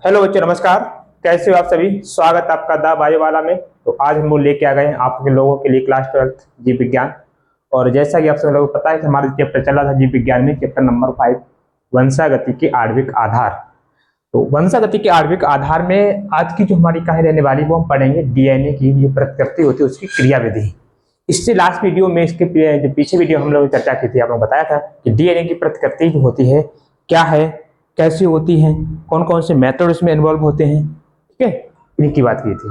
Hello बच्चों, नमस्कार। कैसे हो आप सभी? स्वागत है आपका द बायोवाला में। तो आज हम लोग लेके आ गए हैं आपके लोगों के लिए क्लास 12 जीव विज्ञान। और जैसा कि आप सब लोगों को पता है कि हमारा चैप्टर चल रहा था जीव विज्ञान में, चैप्टर नंबर 5 वंशागति के आणविक आधार। तो वंशागति के आणविक आधार में आज की जो हमारी कहानी रहने वाली वो हम पढ़ेंगे डीएनए की जो प्रतिकृति होती है उसकी क्रियाविधि। इससे लास्ट वीडियो में इसके जो पीछे वीडियो हम लोग चर्चा की थी, आप लोगों को बताया था कि डीएनए की प्रतिकृति जो होती है क्या है, कैसी होती हैं, कौन कौन से मेथड इसमें इन्वॉल्व होते हैं, ठीक है, इन्हीं की बात की थी।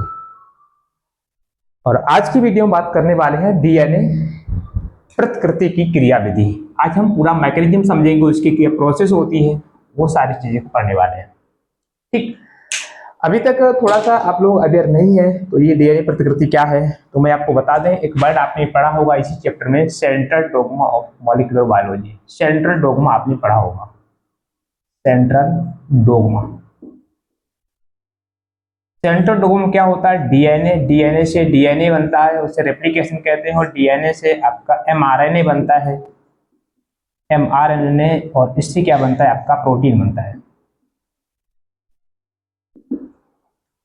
और आज की वीडियो में बात करने वाले हैं डीएनए प्रतिकृति की क्रियाविधि। आज हम पूरा मैकेनिज्म समझेंगे, उसकी क्या प्रोसेस होती है, वो सारी चीजें पढ़ने वाले हैं। ठीक, अभी तक थोड़ा सा आप लोग अवेयर नहीं है तो ये डीएनए प्रतिकृति क्या है, तो मैं आपको बता दें। एक वर्ड आपने पढ़ा होगा इसी चैप्टर में, central dogma of molecular biology. Central dogma आपने पढ़ा होगा, सेंट्रल डोग्मा। सेंट्रल डोग्मा क्या होता है? डीएनए, डीएनए से डीएनए बनता है, उसे रेप्लिकेशन कहते हैं। और डीएनए से आपका एमआरएनए बनता है, एमआरएनए, और इससे क्या बनता है? आपका प्रोटीन बनता है।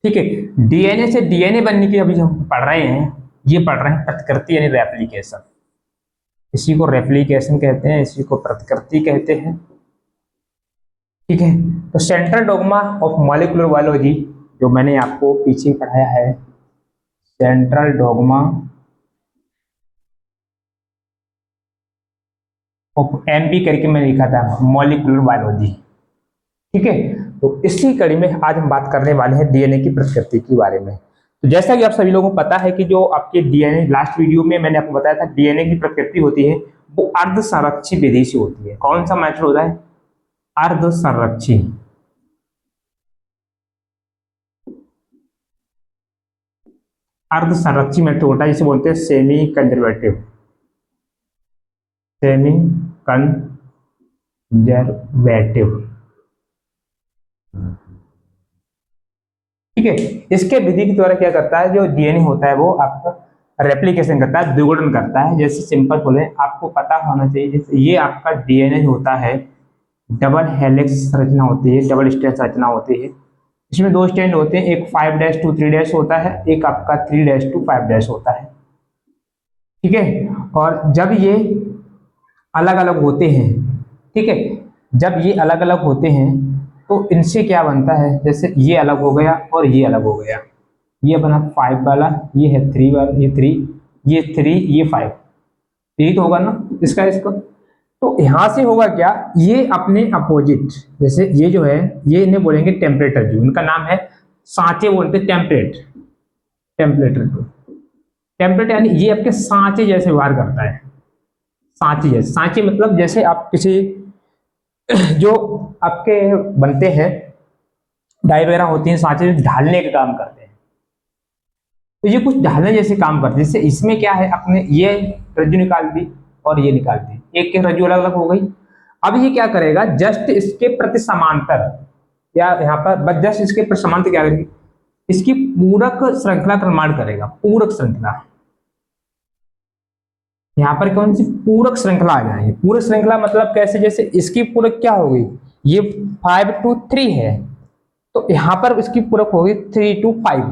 ठीक है, डीएनए से डीएनए बनने की अभी जो हम पढ़ रहे हैं, ये पढ़ रहे हैं प्रतिकृति यानी रेप्लिकेशन। इसी को रेप्लिकेशन कहते हैं, इसी को प्रतिकृति कहते हैं। ठीक है, तो central dogma of molecular biology जो मैंने आपको पीछे पढ़ाया है, सेंट्रल डोग्मा ऑफ एमबी करके मैंने लिखा था, मॉलिक्यूलर बायोलॉजी। ठीक है, तो इसी कड़ी में आज हम बात करने वाले हैं डीएनए की प्रतिकृति के बारे में। तो जैसा कि आप सभी लोगों को पता है कि जो आपके डीएनए, लास्ट वीडियो में मैंने आपको बताया था डीएनए की प्रतिकृति होती है वो अर्ध संरक्षी विधि से होती है। कौन सा मेथड होता है? अर्ध संरक्षी। अर्ध संरक्षी मेथड होता है, जिसे बोलते हैं सेमी कंजर्वेटिव, सेमी कंजर्वेटिव। ठीक है, इसके विधि के द्वारा क्या करता है, जो डीएनए होता है वो आपका रेप्लिकेशन करता है, द्विगुणन करता है। जैसे सिंपल बोले, आपको पता होना चाहिए, जैसे ये आपका डीएनए होता है, डबल हेलिक्स संरचना होती है, डबल स्ट्रैंड संरचना होती है। इसमें दो स्ट्रैंड होते हैं, एक 5'2'3' होता है, एक आपका 3'2'5' होता है। ठीक है, और जब ये अलग अलग होते हैं, ठीक है, जब ये अलग अलग होते हैं तो इनसे क्या बनता है, जैसे ये अलग हो गया और ये अलग हो गया, ये बना 5 वाला, ये है 3 वाला, ये 3, ये 3, ये 5, यही तो होगा ना इसका। तो यहां से होगा क्या, ये अपने अपोजिट, जैसे ये जो है, ये इन्हें बोलेंगे टेम्परेचर, जो इनका नाम है सांचे बोलते हैं, टेम्परेट, टेम्परेचर। टेम्परेट यानी ये आपके सांचे जैसे व्यवहार करता है, सांचे जैसे। सांचे मतलब जैसे आप किसी जो आपके बनते हैं डाई वगैरह होती हैं, सांचे ढालने का काम करते हैं, तो ये कुछ ढालने जैसे काम करते हैं। जैसे इसमें क्या है, अपने ये रज्जु निकाल दी और ये निकाल दी, एक के रज्जु अलग अलग हो गई। अब ये क्या करेगा, जस्ट इसके प्रति समांतर, या यहाँ पर बस जस्ट इसके प्रति समांतर क्या करेगी, इसकी पूरक श्रृंखला का निर्माण करेगा। पूरक श्रृंखला, यहाँ पर कौन सी पूरक श्रृंखला आ जाएगी? पूरक श्रृंखला मतलब कैसे, जैसे इसकी पूरक क्या होगी, ये 5 to 3 है, तो यहाँ पर इसकी पूरक होगी 3 to 5।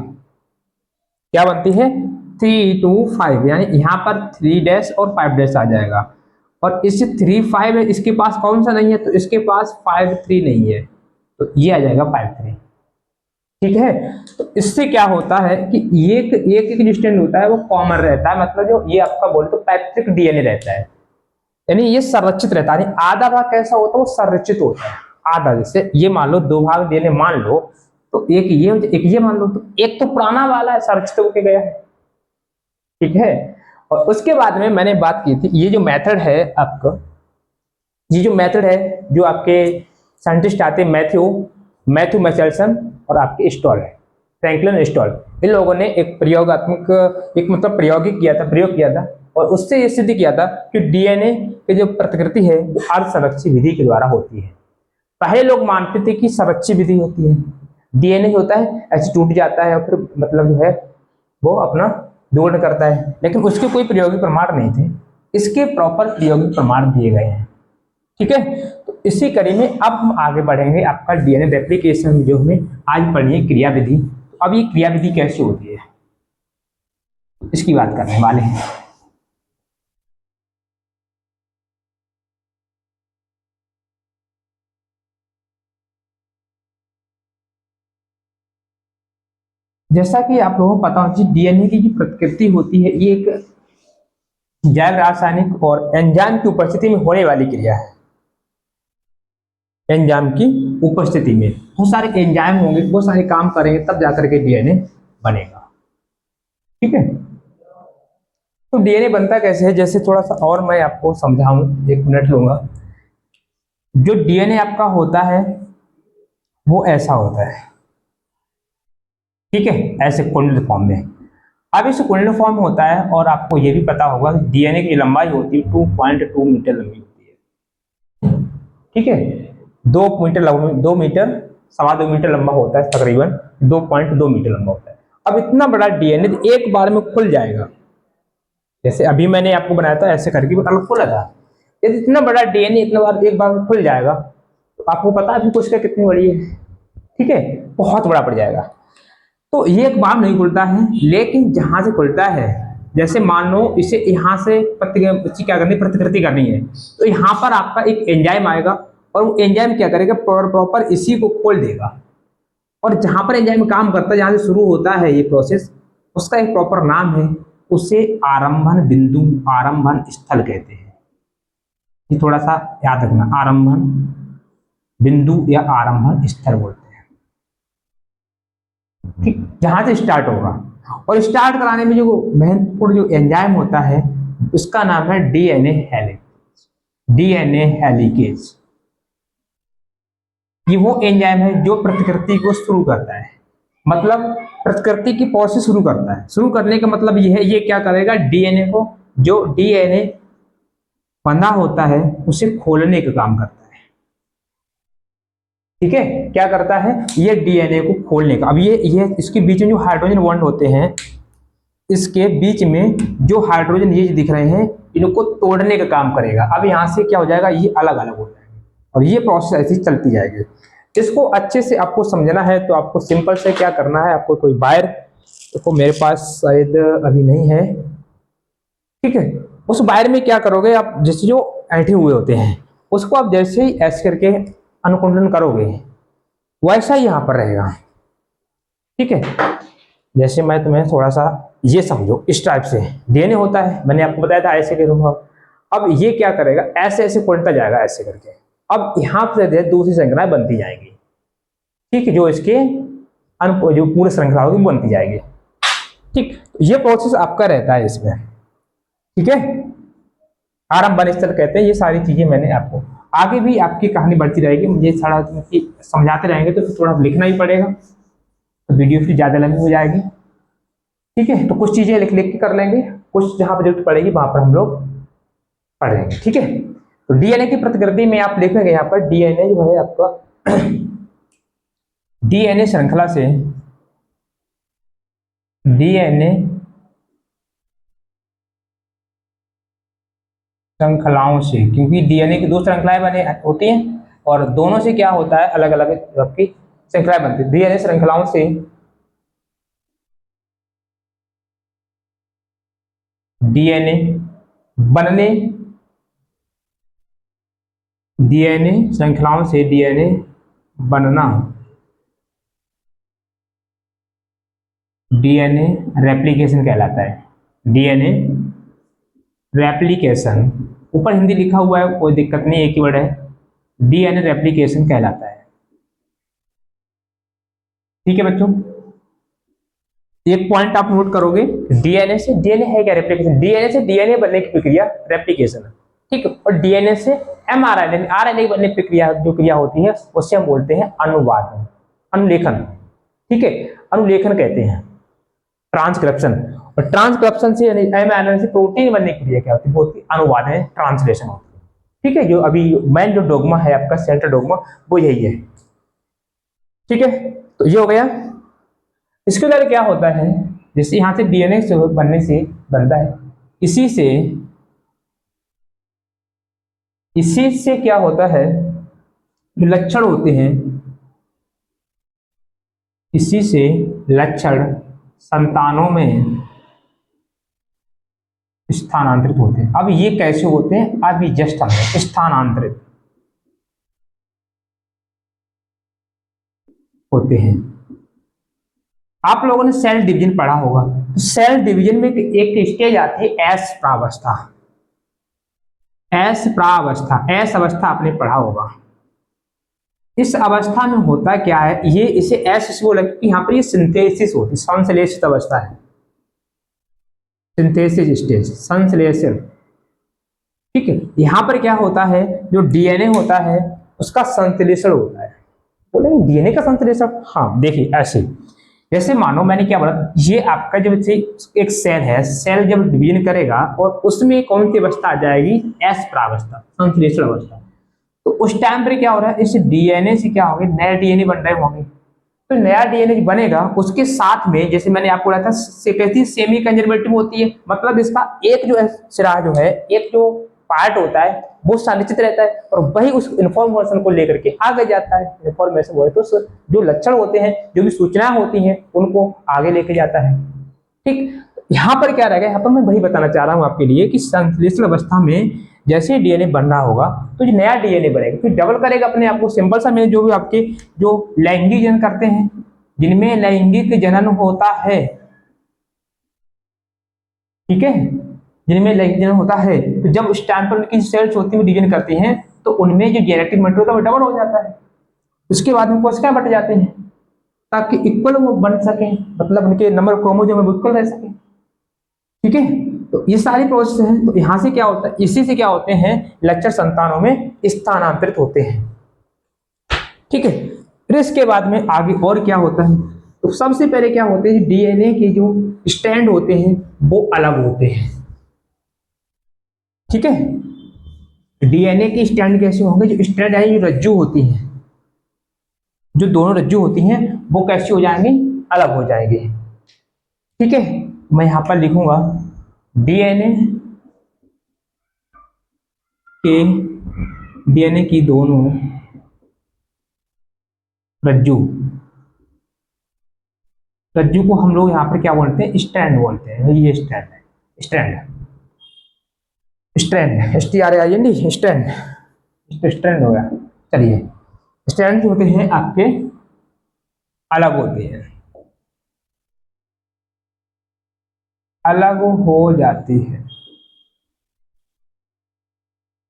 क्या बनती है? 3 to 5, यानी यहाँ पर 3' और 5' आ जाएगा। और इससे 3 5 है, इसके पास कौन सा नहीं है, तो इसके पास 5 3 नहीं है, तो ये आ जाएगा 5 3। ठीक है, तो इससे क्या होता है कि एक जो स्ट्रैंड होता है वो कॉमन रहता है, मतलब जो ये आपका बोले तो पैतृक डीएनए रहता है, यानी ये संरक्षित रहता है। आधा भाग कैसा होता है, वो संरक्षित होता है आधा। जैसे ये मान लो 2 भाग डीएनए मान लो, तो एक ये मान लो, तो एक तो पुराना वाला है, संरक्षित होके गया है। ठीक है, और उसके बाद में मैंने बात की थी, ये जो मेथड है आपका, ये जो मेथड है, जो आपके साइंटिस्ट आते हैं, मैथ्यू मैचेल्सन और आपके स्टॉल है, फ्रैंकलिन स्टॉल, इन लोगों ने एक प्रयोगात्मक, एक मतलब प्रयोग किया था, और उससे ये सिद्ध किया था कि डीएनए की जो प्रतिकृति है वो अर्ध संरक्षी विधि के द्वारा होती है। पहले लोग मानते थे कि संरक्षी विधि होती है, डीएनए होता है ऐसे टूट जाता है और फिर मतलब जो है वो अपना दोहन करता है, लेकिन उसके कोई प्रायोगिक प्रमाण नहीं थे। इसके प्रॉपर प्रायोगिक प्रमाण दिए गए हैं। ठीक है, तो इसी कड़ी में अब हम आगे बढ़ेंगे, आपका डीएनए रेप्लिकेशन जो हमें आज पढ़िए क्रिया विधि। अब ये क्रिया विधि कैसे होती है इसकी बात करने वाले हैं। जैसा कि आप लोगों को पता हो, डीएनए की जो प्रकृति होती है ये एक जैव रासायनिक और एंजाइम की उपस्थिति में होने वाली क्रिया है। एंजाइम की उपस्थिति में बहुत सारे एंजाइम होंगे, बहुत सारे काम करेंगे, तब जाकर के डीएनए बनेगा। ठीक है, तो डीएनए बनता कैसे है, जैसे थोड़ा सा और मैं आपको समझाऊं, 1 मिनट लूंगा। जो डीएनए आपका होता है वो ऐसा होता है, ठीक है, ऐसे कुंडल फॉर्म में। अब इस कुंडल फॉर्म में होता है, और आपको ये भी पता होगा डीएनए की लंबाई होती है 2.2 मीटर लंबी होती है। ठीक है, 2 मीटर 2.25 मीटर लंबा होता है, तकरीबन 2.2 मीटर लंबा होता है। अब इतना बड़ा डीएनए एक बार में खुल जाएगा, जैसे अभी मैंने आपको बनाया था ऐसे करके अलग खुला था। यदि इतना बड़ा डीएनए इतना बार एक बार में खुल जाएगा तो आपको पता है अभी कोशिका कितनी बड़ी है, ठीक है, बहुत बड़ा पड़ जाएगा। तो ये एक बार नहीं खुलता है, लेकिन जहां से खुलता है, जैसे मान लो इसे यहाँ से क्या करनी, प्रतिकृति करनी है, तो यहाँ पर आपका एक एंजाइम आएगा और वो एंजाइम क्या करेगा, प्रॉपर इसी को खोल देगा। और जहां पर एंजाइम काम करता है, जहां से शुरू होता है ये प्रोसेस, उसका एक प्रॉपर नाम है, उसे आरंभन बिंदु, आरंभन स्थल कहते हैं। ये थोड़ा सा याद रखना, आरंभन बिंदु या आरंभन स्थल बोलते हैं। ठीक, जहां से स्टार्ट होगा। और स्टार्ट कराने में जो महत्वपूर्ण जो एंजाइम होता है उसका नाम है डीएनए हेलिकेज। डीएनए हेलिकेज ये वो एंजाइम है जो प्रतिकृति को शुरू करता है, मतलब प्रतिकृति की प्रोसेस शुरू करता है। शुरू करने का मतलब ये है, ये क्या करेगा, डीएनए को, जो डीएनए बंधा होता है उसे खोलने का काम करता है। ठीक है, क्या करता है, ये डीएनए को खोलने का। अब ये इसके बीच में जो हाइड्रोजन बॉन्ड होते हैं, इसके बीच में जो हाइड्रोजन ये दिख रहे हैं, इनको तोड़ने का काम करेगा। अब यहां से क्या हो जाएगा, ये अलग अलग हो जाएंगे और ये प्रोसेस ऐसी चलती जाएगी। इसको अच्छे से आपको समझना है तो आपको सिंपल से क्या करना है, आपको कोई वायर, देखो मेरे पास शायद अभी नहीं है, ठीक है, उस वायर में क्या करोगे आप, जैसे जो ऐंठे हुए होते हैं उसको आप जैसे ही ऐसे करके अनुकुंडन करोगे वैसा ही यहां पर रहेगा। ठीक है, जैसे मैं तुम्हें थोड़ा सा ये समझो, इस टाइप से डीएनए होता है, मैंने आपको बताया था ऐसे करूंगा। अब ये क्या करेगा, ऐसे ऐसे खोलता जाएगा ऐसे करके। अब यहां से दूसरी श्रृंखलाएं बनती जाएंगी, ठीक है, जो इसके जो पूरी श्रृंखला होगी बनती जाएगी। ठीक, ये प्रोसेस आपका रहता है इसमें। ठीक है, आरंभ स्थल कहते हैं। ये सारी चीजें मैंने आपको, आगे भी आपकी कहानी बढ़ती रहेगी, मुझे थोड़ा समझाते रहेंगे तो थोड़ा लिखना ही पड़ेगा, तो वीडियो फिर ज्यादा लंबी हो जाएगी। ठीक है, तो कुछ चीजें लिख लिख के कर लेंगे, कुछ जहां पर जरूरत पड़ेगी वहां पर हम लोग पढ़ लेंगे। ठीक है, तो डीएनए की प्रतिकृति में आप देखेंगे यहाँ पर डीएनए जो है आपका डीएनए श्रृंखला से, डीएनए श्रृंखलाओं से, क्योंकि डीएनए की 2 श्रृंखलाएं बने होती हैं और दोनों से क्या होता है, अलग अलग आपकी श्रृंखलाएं बनती है। डीएनए श्रृंखलाओं से डीएनए बनने, डीएनए श्रृंखलाओं से डीएनए बनना, डीएनए रेप्लिकेशन कहलाता है। डीएनए रेप्लिकेशन, ऊपर हिंदी लिखा हुआ है, कोई दिक्कत नहीं, एक ही वर्ड है, डीएनए रेप्लिकेशन कहलाता है। ठीक है बच्चों, एक पॉइंट आप नोट करोगे, डीएनए से, डीएनए है क्या, रेप्लिकेशन, डीएनए से डीएनए बनने की प्रक्रिया रेप्लिकेशन है। ठीक है, और डीएनए से एमआरएनए, आरएनए बनने की प्रक्रिया जो क्रिया होती है उससे हम बोलते हैं अनुवादन, अनुलेखन। ठीक है, अनुलेखन कहते हैं, ट्रांसक्रिप्शन। और ट्रांसक्रिप्शन से एमआरएनए से प्रोटीन बनने की क्रिया क्या होती है, बहुत अनुवाद है, ट्रांसलेशन होती है। ठीक है, जो अभी मेन जो डोगमा है आपका, सेंट्रल डोगमा, वो यही है। ठीक है, तो ये हो गया। इसके द्वारा क्या होता है, जैसे यहां से डीएनए से बनने से बनता है, इसी से क्या होता है, जो लक्षण होते हैं, इसी से लक्षण संतानों में स्थानांतरित होते हैं। अब ये कैसे होते हैं, अभी जस्ट हमने स्थानांतरित होते हैं। आप लोगों ने सेल डिवीजन पढ़ा होगा, तो सेल डिवीजन में एक स्टेज आती है एस प्रावस्था। एस प्रावस्था, एस अवस्था आपने पढ़ा होगा। इस अवस्था में होता क्या है, ये इसे एस बोला कि यहाँ पर ये सिंथेसिस होती है, संश्लेषित अवस्था है, सिंथेसिस स्टेज, संश्लेषण। ठीक है, यहाँ पर क्या होता है, जो डीएनए होता है उसका संश्लेषण होता है। बोलेंगे डीएनए का संश्लेषण, हाँ देखिए ऐसे, जैसे मानो मैंने क्या बोला, ये आपका जब से एक सेल है, सेल जब डिवीजन करेगा और उसमें कौन सी अवस्था आ जाएगी, एस प्रावस्था, संश्लेषण अवस्था। तो उस टाइम पर क्या हो रहा है, इस डीएनए से क्या होगा, नया डीएनए बन रहे होंगे। तो नया डीएनए बनेगा, उसके साथ में जैसे मैंने आपको बोला था सेमी कंजर्वेटिव होती है, मतलब इसका एक जो सिरा जो है, एक जो पार्ट होता है वो संरक्षित रहता है और वही उस इन्फॉर्मेशन को लेकर के आगे जाता है। इन्फॉर्मेशन वो है तो जो लक्षण होते हैं, जो भी सूचनाएं होती हैं, उनको आगे लेके जाता है। ठीक, यहाँ पर क्या रहेगा, यहाँ पर मैं वही बताना चाह रहा हूँ आपके लिए कि संश्लेषण अवस्था में जैसे डीएनए बन रहा होगा तो जो नया डीएनए बनेगा, फिर डबल करेगा अपने आप को। सिंपल सा में जो भी आपके जो लैंगिक जनन करते हैं, जिनमें लैंगिक जनन होता है, ठीक है, जिनमें लैंगिक जनन होता है, तो जब उस टाइम पर उनकी सेल्स होती है डिवीजन करती हैं, तो उनमें जो जेनेटिक मटेरियल होता है वो डबल हो जाता है। उसके बाद में कोशिकाएं बट जाते हैं ताकि इक्वल वो बन सके, मतलब उनके नंबर क्रोमोसोम इक्वल रह सके। ठीक है, तो ये सारी प्रोसेस है। तो यहां से क्या होता है, इसी से क्या होते हैं, लक्षण संतानों में स्थानांतरित होते हैं। ठीक है, फिर इसके बाद में आगे और क्या होता है, तो सबसे पहले क्या होते हैं, डीएनए के जो स्ट्रैंड होते हैं वो अलग होते हैं। ठीक है, डीएनए के स्ट्रैंड कैसे होंगे, जो स्ट्रैंड है, जो रज्जु होती है, जो दोनों रज्जु होती हैं वो कैसे हो जाएंगे, अलग हो जाएंगे। ठीक है, मैं यहां पर लिखूंगा डीएनए की दोनों रज्जु को हम लोग यहाँ पर क्या बोलते हैं, स्ट्रैंड बोलते हैं। ये स्ट्रैंड है, स्ट्रैंड STRAND, स्ट्रैंड हो गया। चलिए, स्ट्रैंड जो होते हैं आपके अलग होते हैं, अलग हो जाती है।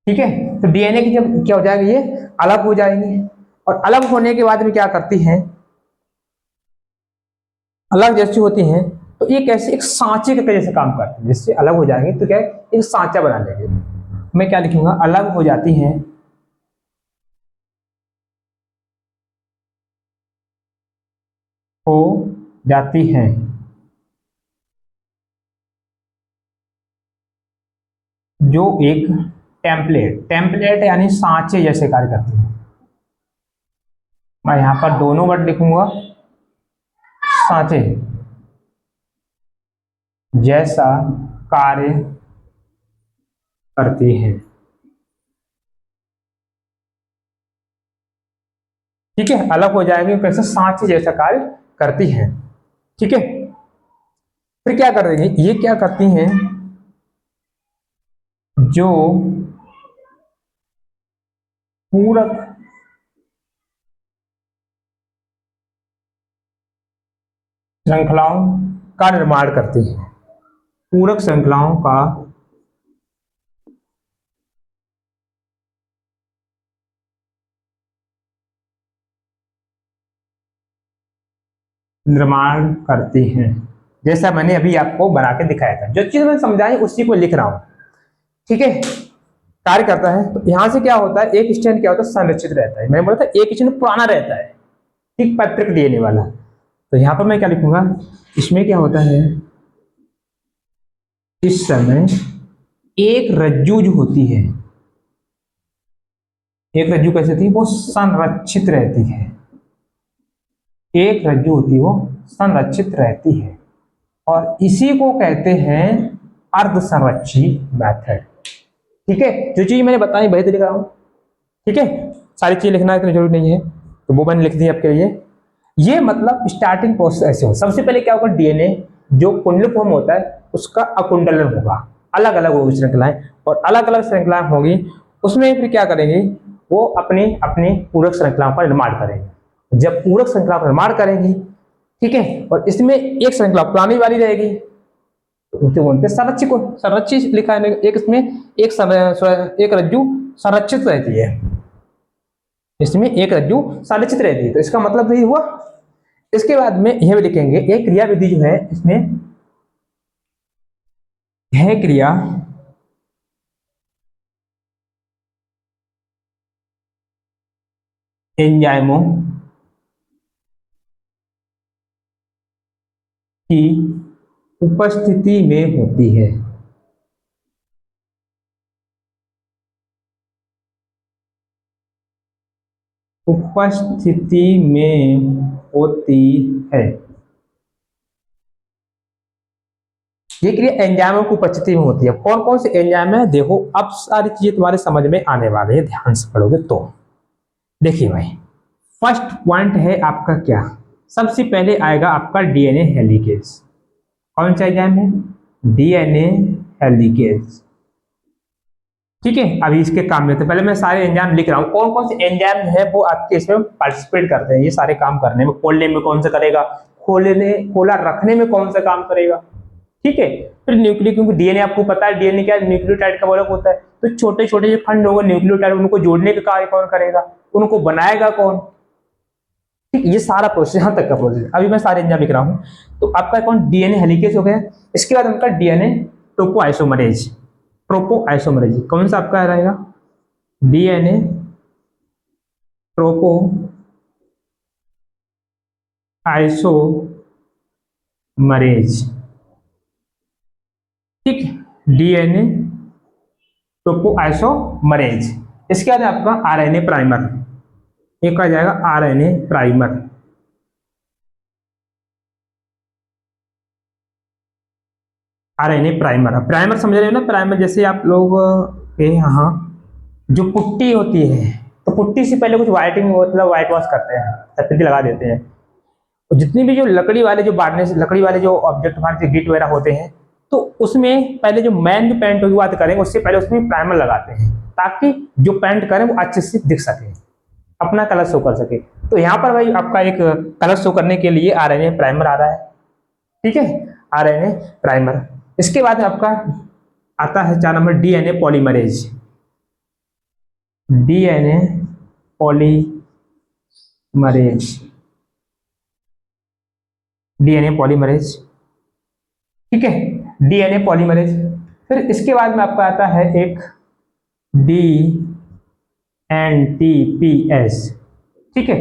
ठीक है, तो डीएनए की जब क्या हो जाएगा, ये अलग हो जाएंगे, और अलग होने के बाद में क्या करती हैं, अलग जैसी होती हैं तो ये कैसे एक सांचे के जैसे काम करती है। जिससे अलग हो जाएंगे तो क्या है, एक सांचा बना लेंगे। मैं क्या लिखूंगा, अलग हो जाती हैं हो जाती हैं, जो एक टेम्पलेट यानी सांचे जैसे कार्य करती है। मैं यहां पर दोनों वर्ड लिखूंगा, सांचे जैसा कार्य करती है। ठीक है, अलग हो जाएंगे, कैसे सांचे जैसा कार्य करती है। ठीक है, फिर क्या कर देंगे, ये क्या करती हैं, जो पूरक श्रृंखलाओं का निर्माण करती है, पूरक श्रृंखलाओं का निर्माण करती हैं। जैसा मैंने अभी आपको बना के दिखाया था, जो चीज मैंने समझाई उसी को लिख रहा हूं। ठीक है, कार्य करता है। तो यहां से क्या होता है, एक स्ट्रैंड क्या होता है, संरक्षित रहता है। मैंने बोला था एक स्ट्रैंड पुराना रहता है, ठीक, पैतृक डीएनए वाला। तो यहां पर मैं क्या लिखूंगा, इसमें क्या होता है, इस समय एक रज्जु जो होती है, एक रज्जु कैसे होती है, वो संरक्षित रहती है। एक रज्जु होती है वो संरक्षित रहती है, और इसी को कहते हैं अर्ध संरक्षी मेथड। ठीक है, जो चीज मैंने बताई वही तो लिख रहा हूं। ठीक है, सारी चीज लिखना इतनी जरूरी नहीं है, तो वो मैंने लिख दी आपके लिए। ये मतलब स्टार्टिंग प्रोसेस ऐसे हो। सबसे पहले क्या होगा, डीएनए जो कुंडल फॉर्म होता है उसका अकुंडलन होगा, अलग अलग होगी श्रृंखलाएं, और अलग अलग श्रृंखलाएं होगी, उसमें फिर क्या करेंगे, वो अपने अपने पूरक श्रृंखलाओं का निर्माण करेंगे। जब पूरक श्रृंखला का निर्माण करेंगी, ठीक है, और इसमें एक श्रृंखला पुरानी वाली रहेगी, उसे बोलते हैं संरक्षित को, संरक्षित लिखा है एक, इसमें एक रज्जु संरक्षित रहती है, इसमें एक रज्जु संरक्षित रहती है, तो इसका मतलब यही हुआ। इसके बाद में यह भी लिखेंगे, एक क्रिया विधि जो है इसमें है क्रिया एंजाइमों की उपस्थिति में होती है। उपस्थिति में होती है, ये क्रिया एंजाइमों की उपस्थिति में होती है। कौन कौन से एंजाइम है, देखो अब सारी चीजें तुम्हारे समझ में आने वाले हैं, ध्यान से पढ़ोगे तो। देखिए भाई, फर्स्ट पॉइंट है आपका क्या, सबसे पहले आएगा आपका डीएनए हेलिकेज। कौन सा एंजाइम है, डीएनए हेलिकेज, ठीक है। अभी इसके काम में तो पहले मैं सारे एंजाइम लिख रहा हूँ, कौन कौन से एंजाइम है वो आपके इसमें पार्टिसिपेट करते हैं, ये सारे काम करने में, खोलने में कौन सा करेगा, खोलने खोला रखने में कौन सा काम करेगा, ठीक है। फिर न्यूक्लियो, क्योंकि डीएनए आपको पता है डीएनए क्या है, न्यूक्लियोटाइड का वर्क होता है, तो छोटे छोटे जो खंड होंगे न्यूक्लियोटाइड, उनको जोड़ने का कार्य कौन करेगा, उनको बनाएगा कौन, ठीक, ये सारा प्रोसेस, यहाँ तक का प्रोसेस। अभी मैं सारे एंजाइम लिख रहा हूँ। तो आपका कौन, डीएनए हेलिकेज हो गया। इसके बाद उनका डीएनए टोपोआइसोमरेज, ट्रोपोआइसोमरेज कौन सा आपका रहेगा, डीएनए ट्रोपो आइसोमरेज, ठीक, डीएनए टोपो आइसोमरेज। इसके बाद आपका आरएनए प्राइमर, एक आ जाएगा RNA primer, RNA primer. Primer समझ रहे हो ना, प्राइमर जैसे आप लोग के यहाँ जो पुट्टी होती है, तो पुट्टी से पहले कुछ व्हाइटिंग मतलब व्हाइट वॉश करते हैं, सफेदी लगा देते हैं, और जितनी भी जो लकड़ी वाले जो बांधने से लकड़ी वाले जो ऑब्जेक्ट हमारे गिट वगैरह होते हैं, तो उसमें पहले जो मैन जो पेंट की बात करेंगे उससे पहले उसमें प्राइमर लगाते हैं, ताकि जो पेंट करें वो अच्छे से दिख सके, अपना कलर शो कर सके। तो यहाँ पर भाई आपका एक कलर शो करने के लिए आरएनए प्राइमर आ रहा है, ठीक है, आरएनए प्राइमर। इसके बाद आपका आता है 4 number DNA polymerase, DNA polymerase, DNA polymerase, ठीक है, डीएनए पॉलीमरेज। फिर इसके बाद में आपका आता है एक डीएनटीपीएस, ठीक है,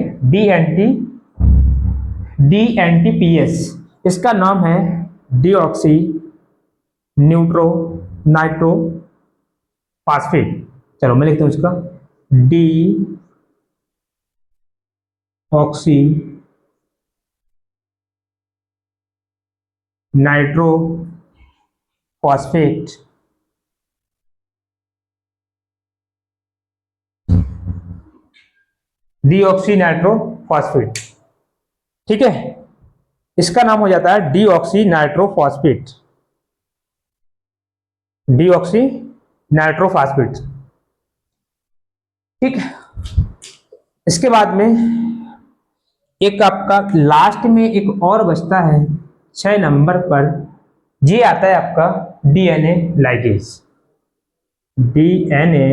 डीएनटीपीएस, इसका नाम है डीऑक्सी न्यूट्रो नाइट्रो फास्फेट। चलो मैं लिखता हूं इसका, D oxy nitro phosphate, deoxy nitro phosphate, ठीक है, इसका नाम हो जाता है deoxy nitro phosphate, deoxy nitro phosphate, ठीक है। इसके बाद में एक आपका लास्ट में एक और बचता है 6 नंबर पर, ये आता है आपका डीएनए लाइगेज, डीएनए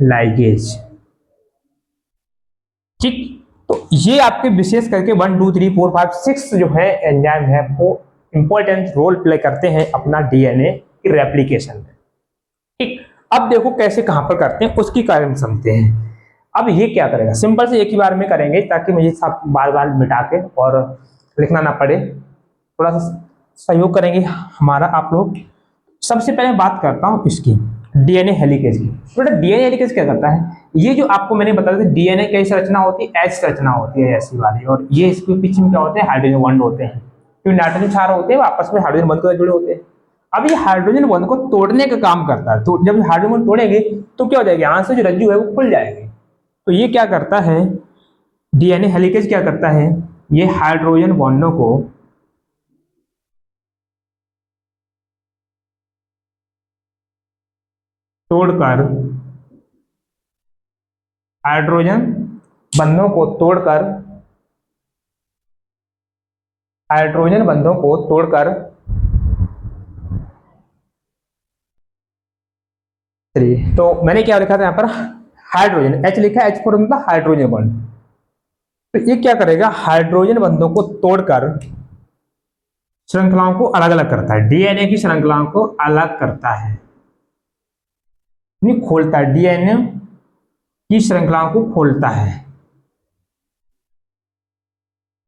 लाइगेज, ठीक। तो ये आपके विशेष करके 1 2 3 4 5 6 जो है एंजाइम है वो इंपॉर्टेंट रोल प्ले करते हैं अपना डीएनए की रेप्लिकेशन में, ठीक। अब देखो कैसे कहां पर करते हैं उसकी कारण समझते हैं। अब ये क्या करेगा, सिंपल से एक ही बार में करेंगे ताकि मुझे सब बार बार मिटा के और लिखना ना पड़े, थोड़ा सा सहयोग करेंगे हमारा आप लोग। सबसे पहले बात करता हूं इसकी डीएनए हेलिकेज की। बेटा डीएनए हेलिकेज क्या करता है, ये जो आपको मैंने बताया था डीएनए कैसी रचना होती है, एच रचना होती है ऐसी वाली, और ये इसके पीछे में क्या होते हैं, हाइड्रोजन बॉन्ड होते हैं, जो नाइट्रोजन क्षार होते हैं वो आपस में हाइड्रोजन बॉन्ड के जुड़े होते हैं। अब ये हाइड्रोजन बॉन्ड को तोड़ने का काम करता है, तो जब हाइड्रोजन बॉन्ड तोड़ेंगे तो क्या हो जाएगा, यहाँ से जो रज्जु है वो खुल जाएगी। तो ये क्या करता है, डीएनए हेलिकेज क्या करता है, ये हाइड्रोजन बॉन्डों को तोड़कर, हाइड्रोजन बंधों को तोड़कर, हाइड्रोजन बंधों को तोड़कर तो मैंने क्या लिखा था यहाँ पर, हाइड्रोजन, एच लिखा है, एच फॉर मतलब हाइड्रोजन बॉन्ड। तो ये क्या करेगा, हाइड्रोजन बंधों को तोड़कर श्रृंखलाओं को अलग अलग करता है, डीएनए की श्रृंखलाओं को अलग करता है, नहीं खोलता है, डीएनए की श्रृंखलाओं को खोलता है।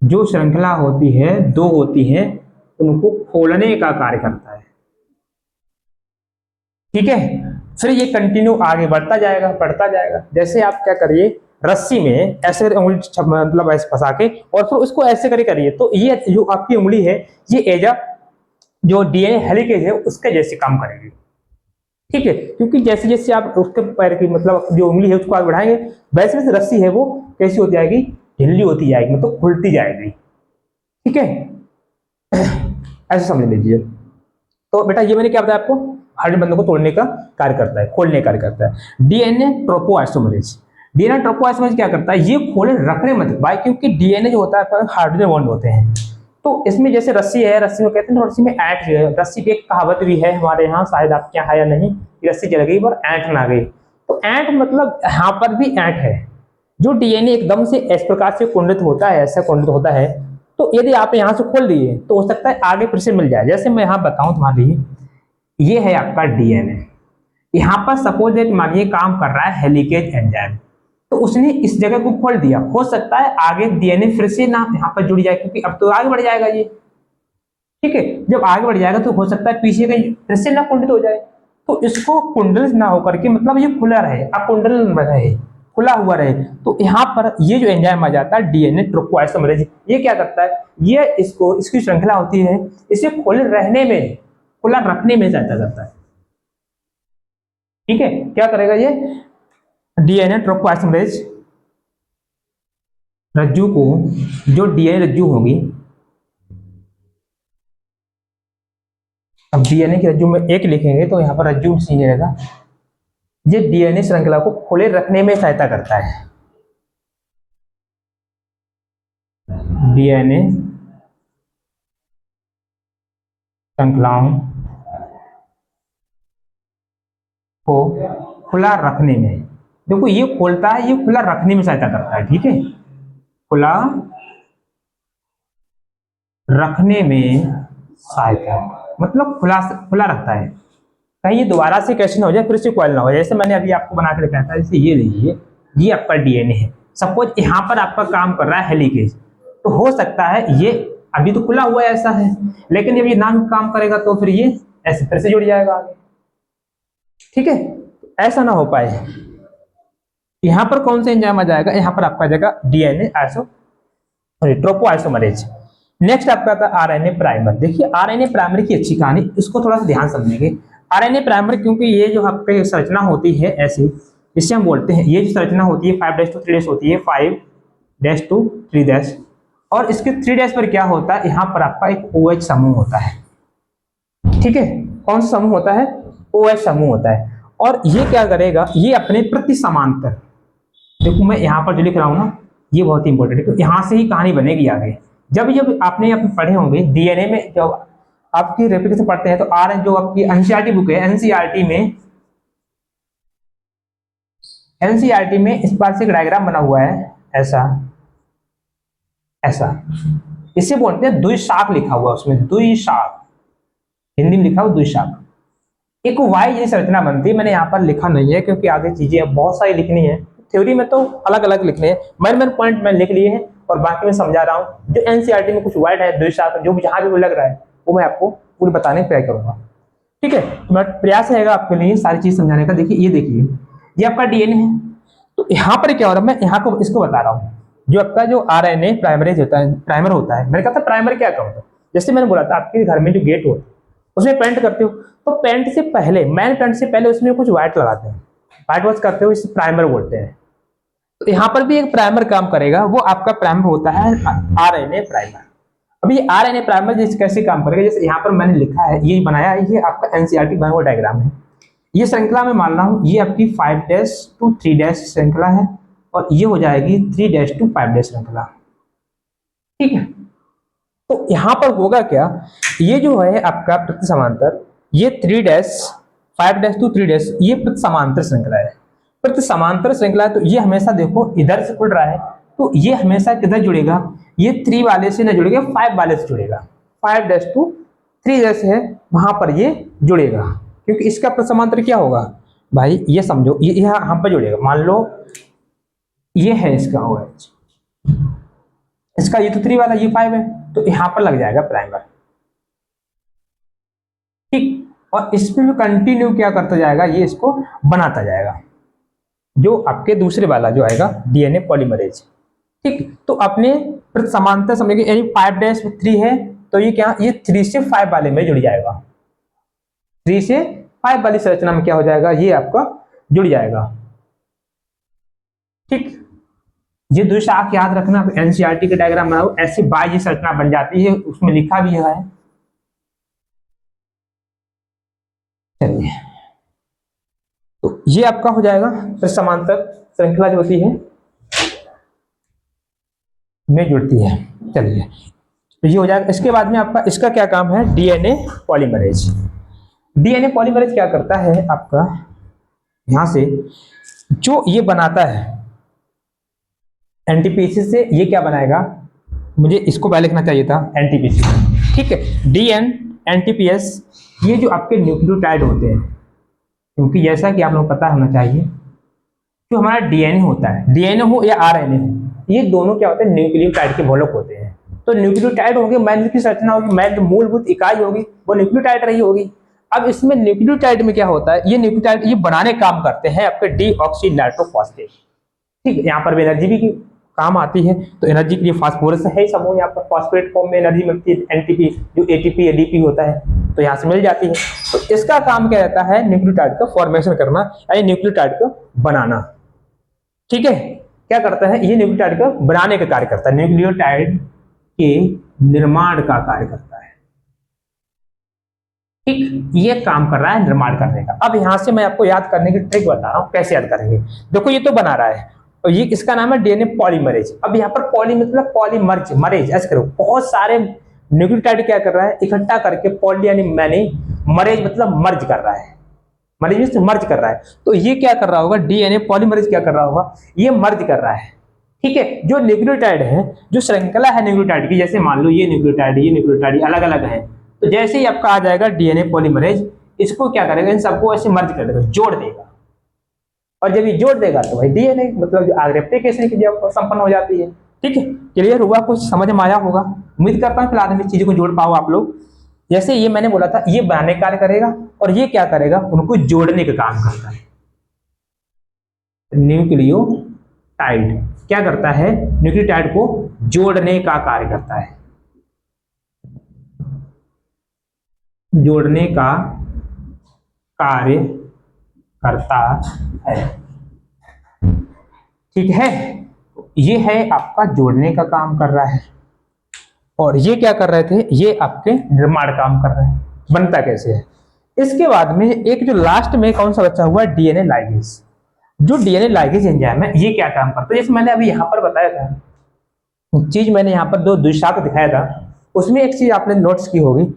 जो श्रृंखला होती है, दो होती है, उनको खोलने का कार्य करता है। ठीक है, फिर ये कंटिन्यू आगे बढ़ता जाएगा, बढ़ता जाएगा। जैसे आप क्या करिए, रस्सी में ऐसे उंगली मतलब ऐसे फंसा के और फिर उसको ऐसे करिए, तो ये जो आपकी उंगली है, ये एजा जो डीएनए हेलिकेज है उसके जैसे काम करेगी। ठीक है, क्योंकि जैसे जैसे आप उसके पैर की मतलब जो उंगली है उसको आगे बढ़ाएंगे, वैसे वैसे रस्सी है वो कैसी होती जाएगी, ढीली होती जाएगी, मतलब खुलती जाएगी। ठीक है, ऐसे समझ लीजिए। तो बेटा ये मैंने क्या बताया आपको, हाइड्रोजन बंधों को तोड़ने का कार्य करता है, खोलने का कार्य करता है। डीएनए ट्रोपोआइसोमरेज, डीएनए ट्रोपोआइसोमरेज क्या करता है, ये खोले रखने मत भाई, क्योंकि डीएनए जो होता है हाइड्रोजन बॉन्ड होते हैं। तो इसमें जैसे रस्सी है, रस्सी में कहते हैं रस्सी में ऐंठ है, रस्सी की एक कहावत भी है हमारे यहाँ, शायद आपके यहाँ है या नहीं, रस्सी जल गई पर ऐंठ ना गई। तो ऐंठ मतलब यहाँ पर भी ऐंठ है। जो डीएनए एकदम से इस प्रकार से कुंडित होता है, ऐसा कुंडित होता है, तो यदि आप यहाँ से खोल दिए तो हो सकता है आगे फिर से मिल जाए। जैसे मैं यहाँ बताऊं तुम्हारे लिए, ये है आपका डीएनए, यहाँ पर सपोज एक मानिए काम कर रहा है हेलिकेज एंजाइम, तो उसने इस जगह को खोल दिया, हो सकता है आगे डीएनए फिर से ना यहाँ पर जुड़ जाए, क्योंकि अब तो आगे बढ़ जाएगा ये। ठीक है, जब आगे बढ़ जाएगा तो हो सकता है पीछे का फिर से ना कुंडलित हो जाए, तो इसको कुंडलित ना होकर के मतलब ये खुला रहे, अकुंडल रहे, खुला हुआ रहे। तो यहाँ पर ये जो एंजाइम आ जाता है डीएनए ट्रोपोआइसोमरेज, ये क्या करता है, ये इसको, इसकी श्रृंखला होती है, इसे खुले रहने में, खुला रखने में सहायता करता है। ठीक है, क्या करेगा ये डीएनए ट्रोपोआइसोमरेज रज्जु को, जो डीएनए रज्जु होगी, अब डीएनए की रज्जु में एक लिखेंगे तो यहाँ पर रज्जु सीने रहेगा, ये डीएनए श्रृंखला को खुले रखने में सहायता करता है। डीएनए श्रृंखलाओं को खुला रखने में, देखो ये खोलता है, ये खुला रखने में सहायता करता है। ठीक है, खुला रखने में सहायता मतलब खुला खुला रखता है, कहीं ये दोबारा से कैसे ना हो जाए, फिर से कॉइल ना हो जाए। जैसे मैंने अभी आपको बना के दिखाया था, जैसे ये लीजिए, ये आपका डीएनए है, सपोज यहाँ पर आपका काम कर रहा है हेलिकेज, तो हो सकता है ये अभी तो खुला हुआ है ऐसा है, लेकिन जब ये नाम काम करेगा तो फिर ये ऐसे फिर से जुड़ जाएगा आगे। ठीक है, ऐसा ना हो पाए। यहाँ पर कौन सा एंजाइम आ जाएगा, यहाँ पर आपका आ जाएगा डीएनए ट्रोपोआइसोमरेज। नेक्स्ट आपका आता है आरएनए प्राइमर। देखिए आरएनए प्राइमर की अच्छी कहानी, इसको थोड़ा सा ध्यान समझेंगे। आरएनए प्राइमर, क्योंकि ये जो आपकी संरचना होती है ऐसी, जिससे हम बोलते हैं, ये जो संरचना होती है 5' to 3' होती है, 5' to 3', और इसके 3' पर क्या होता है, यहाँ पर आपका एक OH समूह होता है। ठीक है, कौन सा समूह होता है, OH समूह होता है। और ये क्या करेगा, ये अपने प्रति समांतर, देखो मैं यहाँ पर जो लिख रहा हूँ ना, ये बहुत ही इंपॉर्टेंट है, तो यहाँ से ही कहानी बनेगी आगे। जब जब आपने पढ़े होंगे डीएनए में, जब आपकी रेप्लिकेशन पढ़ते हैं तो जो आपकी एनसीईआरटी बुक है, एनसीईआरटी में इस बार से एक डायग्राम बना हुआ है, ऐसा ऐसा, इसे बोलते हैं द्विशाख, लिखा हुआ उसमें द्विशाख, हिंदी में लिखा हुआ द्विशाख। एक वाई जैसी संरचना बनती है, मैंने यहाँ पर लिखा नहीं है क्योंकि आगे चीजें बहुत सारी लिखनी है, थ्योरी में तो अलग अलग लिखने हैं, मेन पॉइंट मैं लिख लिए हैं और बाकी मैं समझा रहा हूँ। जो एनसीईआरटी में कुछ वर्ड है, द्विशाख, जो जहां भी लग रहा है वो मैं आपको पूरी बताने का प्रयास करूंगा। ठीक है, तो प्रयास रहेगा आपके लिए सारी चीज समझाने का। देखिए ये देखिए, ये आपका डीएनए है, तो यहाँ पर क्या हो रहा है, मैं यहाँ को इसको बता रहा हूँ। जो आपका जो आरएनए प्राइमरेज होता है, प्राइमर होता है, मैंने कहा था प्राइमर क्या होता है, जैसे मैंने बोला था आपके घर में जो गेट होता है उसमें पेंट करते हो, तो पेंट से पहले, मैन पेंट से पहले उसमें कुछ व्हाइट लगाते हैं, व्हाइट वॉश करते हो, इसे प्राइमर बोलते हैं। तो यहाँ पर भी एक प्राइमर काम करेगा, वो आपका प्राइमर होता है आरएनए प्राइमर। अब ये आरएनए प्राइमर जैसे कैसे काम करेगा, जैसे यहाँ पर मैंने लिखा है, ये बनाया है, ये आपका एनसीईआरटी बना हुआ डायग्राम है। ये श्रृंखला में मान रहा हूँ ये आपकी 5' to 3' श्रृंखला है, और ये हो जाएगी 3' to 5' श्रृंखला। ठीक है, तो यहाँ पर होगा क्या, ये जो है आपका प्रति समांतर, ये 3' 5' to 3' ये प्रति समांतर श्रृंखला है। प्रति समांतर श्रृंखला है तो ये हमेशा देखो इधर से खुल रहा है, तो ये हमेशा किधर जुड़ेगा, ये 3 वाले से न जुड़ेगा, 5 वाले से जुड़ेगा। 5' to 3' है, वहां पर ये जुड़ेगा, क्योंकि इसका प्रति समांतर क्या होगा भाई, ये समझो, ये यहाँ पर जुड़ेगा। मान लो ये है इसका OH, इसका ये तो 3 वाला, ये 5 है, तो यहाँ पर लग जाएगा प्राइमर। ठीक, और इसमें कंटिन्यू क्या करता जाएगा, ये इसको बनाता जाएगा, जो आपके दूसरे वाला जो आएगा डीएनए पॉलीमरेज। ठीक, तो अपने प्रति समांतर समझेंगे, यानी 5' 3 है, तो ये क्या, ये 3 से 5 वाले में जुड़ जाएगा। 3 से 5 वाली संरचना में क्या हो जाएगा, ये आपका जुड़ जाएगा। ठीक, ये दूसरा आप याद रखना, एनसीईआरटी के डायग्राम बनाओ, ऐसी बाह्य संरचना बन जाती है, उसमें लिखा भी है। चलिए, तो ये आपका हो जाएगा समांतर श्रृंखला जो होती है में जुड़ती है। चलिए, तो ये हो जाएगा। इसके बाद में आपका इसका क्या काम है, डीएनए पॉलीमरेज। डीएनए पॉलीमरेज क्या करता है आपका, यहां से जो ये बनाता है एनटीपीसी से, ये क्या बनाएगा, मुझे इसको पहले लिखना चाहिए था एनटीपीसी। ठीक है, डीएन एनटीपीएस, ये जो आपके न्यूक्लियोटाइड होते हैं, क्योंकि जैसा कि आप लोगों को पता होना चाहिए, जो हमारा डीएनए होता है, डीएनए हो या आरएनए हो, ये दोनों क्या होते हैं, न्यूक्लियोटाइड के बहुलक होते हैं। तो न्यूक्लियोटाइड होंगे, मैन की संरचना होगी, मैन जो मूलभूत इकाई होगी वो न्यूक्लियोटाइड रही होगी। अब इसमें न्यूक्लियोटाइड में क्या होता है, ये न्यूक्लियोटाइड ये बनाने काम करते हैं आपके डीऑक्सी नाइट्रोफॉस्फेट। ठीक है, यहाँ पर भी एनर्जी भी काम आती है, तो एनर्जी के लिए फास्फोरस है समूह, यहाँ पर फास्फेट फॉर्म में एनर्जी मिलती है, एनटीपी जो एटीपी एडीपी होता है, तो यहाँ से मिल जाती है। तो इसका काम क्या रहता है, न्यूक्लियोटाइड का फॉर्मेशन करना, यानी न्यूक्लियोटाइड को बनाना। ठीक है, क्या करता है, ये न्यूक्लियोटाइड का बनाने का कार्य करता है, न्यूक्लियोटाइड के निर्माण का कार्य करता है। ठीक, ये काम कर रहा है निर्माण करने का। अब यहां से मैं आपको याद करने की ट्रिक बता रहा हूं, कैसे याद करेंगे। देखो, ये तो बना रहा है, और ये इसका नाम है डीएनए पॉलीमरेज। अब यहाँ पर पॉली मतलब पॉलीमर्ज, मरेज ऐसे करो, बहुत सारे न्यूक्लियोटाइड क्या कर रहा है, इकट्ठा करके, पॉली यानी मैनी, मरेज मतलब मर्ज कर रहा है, मरेज मर्ज कर रहा है। तो ये क्या कर रहा होगा, डीएनए पॉलीमरेज क्या कर रहा होगा, ये मर्ज कर रहा है। ठीक है, जो न्यूक्लियोटाइड है, जो श्रृंखला है न्यूक्लियोटाइड की, जैसे मान लो ये न्यूक्लियोटाइड अलग अलग है, तो जैसे ही आपका आ जाएगा डीएनए पॉलीमरेज, इसको क्या करेगा, इन सबको ऐसे मर्ज कर देगा, जोड़ देगा, और जब ये जोड़ देगा तो भाई डीएनए मतलब रेप्लिकेशन की जब संपन्न हो जाती है। ठीक है, क्लियर हुआ, कुछ समझ में आया होगा, उम्मीद करता हूँ फिलहाल में चीजों को जोड़ पाओ आप लोग। जैसे ये मैंने बोला था, ये बनाने का कार्य करेगा, और ये क्या करेगा, उनको जोड़ने का काम करता है। न्यूक्लियोटाइड क्या करता है, न्यूक्लियोटाइड को जोड़ने का कार्य करता है, जोड़ने का कार्य करता है। ठीक है, ये है आपका जोड़ने का काम कर रहा है, और ये क्या कर रहे थे, ये आपके निर्माण काम कर रहे हैं। बनता कैसे है, इसके बाद में एक जो लास्ट में कौन सा बचा हुआ, डीएनए लाइगेज। जो डीएनए लाइगेज एंजाइम है, ये क्या काम करता है, जैसे मैंने अभी यहाँ पर बताया था, चीज मैंने यहाँ पर दो द्विशाख दिखाया था, उसमें एक चीज आपने नोट्स की होगी,